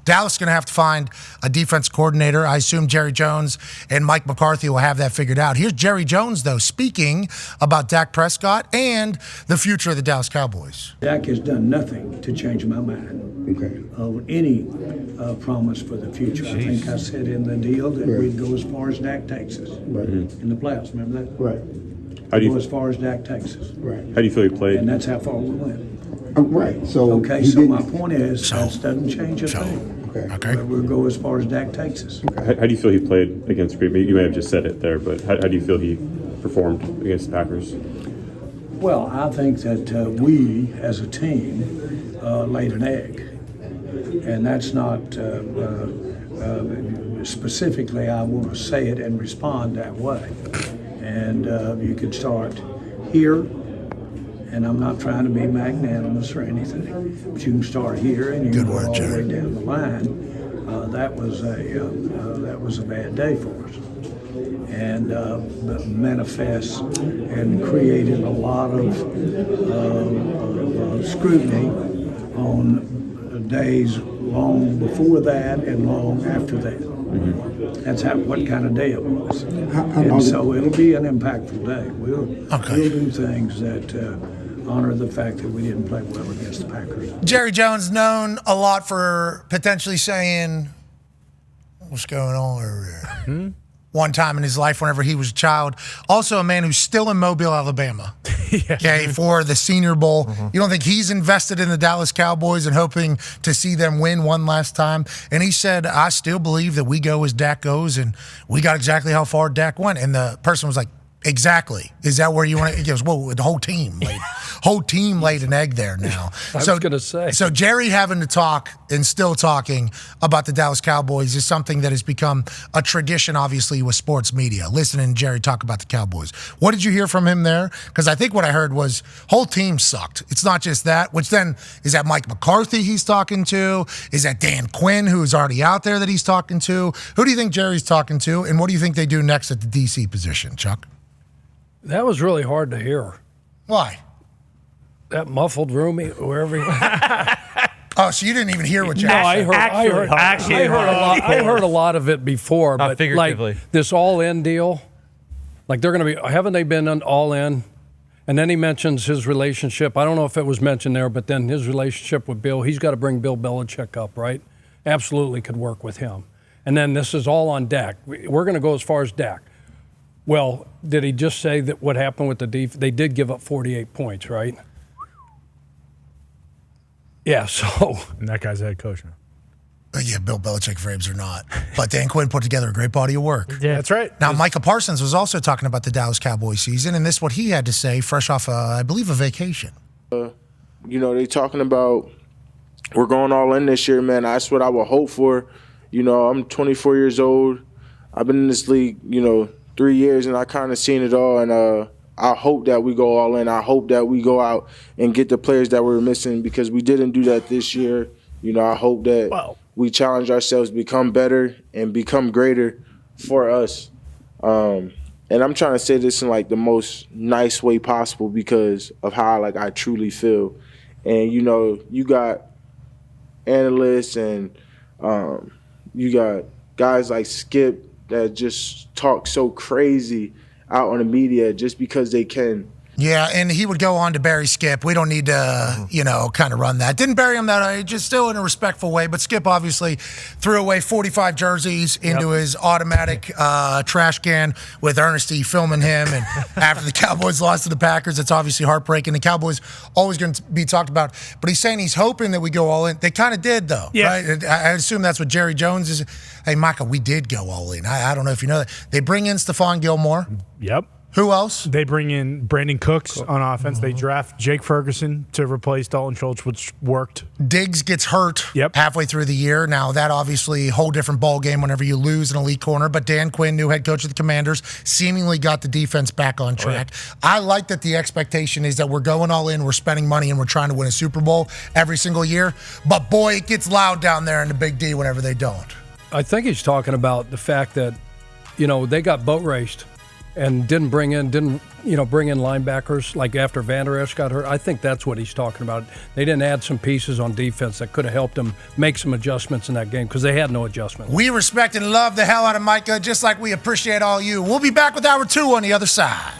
Dallas is going to have to find a defense coordinator. I assume Jerry Jones and Mike McCarthy will have that figured out. Here's Jerry Jones, though, speaking about Dak Prescott and the future of the Dallas Cowboys. Dak has done nothing to change my mind of any promise for the future. I think I said in the deal that we'd go as far as Dak takes us in the playoffs. Remember that? Right. How do you go as far as Dak takes us? Right. How do you feel he played? And that's how far we went. Right. So okay. So my point is that doesn't change a thing. Okay. We'll go as far as Dak takes us. How do you feel he played against Green Bay? You may have just said it there, but how do you feel he performed against the Packers? Well, I think that we, as a team, laid an egg. And that's not specifically, I want to say it and respond that way. And you could start here, and I'm not trying to be magnanimous or anything, but you can start here and you can go all the way down the line. That was a bad day for us, and manifests and created a lot of scrutiny on days long before that and long after that. That's what kind of day it was. And so it'll be an impactful day. We'll do things that honor the fact that we didn't play well against the Packers. Jerry Jones, known a lot for potentially saying, what's going on over there? One time in his life whenever he was a child. Also a man who's still in Mobile, Alabama, for the Senior Bowl. You don't think he's invested in the Dallas Cowboys and hoping to see them win one last time? And he said, I still believe that we go as Dak goes, and we got exactly how far Dak went. And the person was like, exactly. Is that where you want to? He goes, well, the whole team laid an egg there now. I was going to say. So Jerry having to talk and still talking about the Dallas Cowboys is something that has become a tradition, obviously, with sports media. Listening to Jerry talk about the Cowboys. What did you hear from him there? Because I think what I heard was whole team sucked. It's not just that, which then is that Mike McCarthy he's talking to? Is that Dan Quinn, who's already out there that he's talking to? Who do you think Jerry's talking to? And what do you think they do next at the DC position, Chuck? That was really hard to hear. Why? That muffled room, wherever he Oh, so you didn't even hear what Jerry said? I heard a lot of it before, but like this all-in deal, like they're going to be, haven't they been all in? And then he mentions his relationship. I don't know if it was mentioned there, but then his relationship with Bill, he's got to bring Bill Belichick up, right? Absolutely could work with him. And then this is all on Dak. We're going to go as far as Dak. Well, did he just say that what happened with the defense? They did give up 48 points, right? Yeah, so. And that guy's a head coach now. Yeah, Bill Belichick frames or not. But Dan Quinn put together a great body of work. Yeah, that's right. Now, Micah Parsons was also talking about the Dallas Cowboys season, and this is what he had to say fresh off, I believe, a vacation. They talking about we're going all in this year, man. That's what I would hope for. I'm 24 years old. I've been in this league, 3 years, and I kind of seen it all, and I hope that we go all in. I hope that we go out and get the players that we're missing because we didn't do that this year. I hope that we challenge ourselves, become better, and become greater for us. And I'm trying to say this in like the most nice way possible because of how I truly feel. And you got analysts and you got guys like Skip that just talk so crazy out on the media just because they can. Yeah, and he would go on to bury Skip. We don't need to, kind of run that. Didn't bury him that way, just still in a respectful way. But Skip obviously threw away 45 jerseys into his automatic trash can with Ernesty filming him. And after the Cowboys lost to the Packers, it's obviously heartbreaking. The Cowboys always going to be talked about. But he's saying he's hoping that we go all in. They kind of did, though. Yeah. Right? I assume that's what Jerry Jones is. Hey, Micah, we did go all in. I don't know if you know that. They bring in Stephon Gilmore. Yep. Who else? They bring in Brandon Cooks on offense. They draft Jake Ferguson to replace Dalton Schultz, which worked. Diggs gets hurt halfway through the year. Now, that obviously whole different ball game whenever you lose an elite corner. But Dan Quinn, new head coach of the Commanders, seemingly got the defense back on track. I like that the expectation is that we're going all in, we're spending money, and we're trying to win a Super Bowl every single year. But, boy, it gets loud down there in the Big D whenever they don't. I think he's talking about the fact that, they got boat raced. and didn't bring in linebackers like after Van Der Esch got hurt. I think that's what he's talking about. They didn't add some pieces on defense that could have helped them make some adjustments in that game because they had no adjustment. We respect and love the hell out of Micah, just like we appreciate all you. We'll be back with Hour 2 on the other side.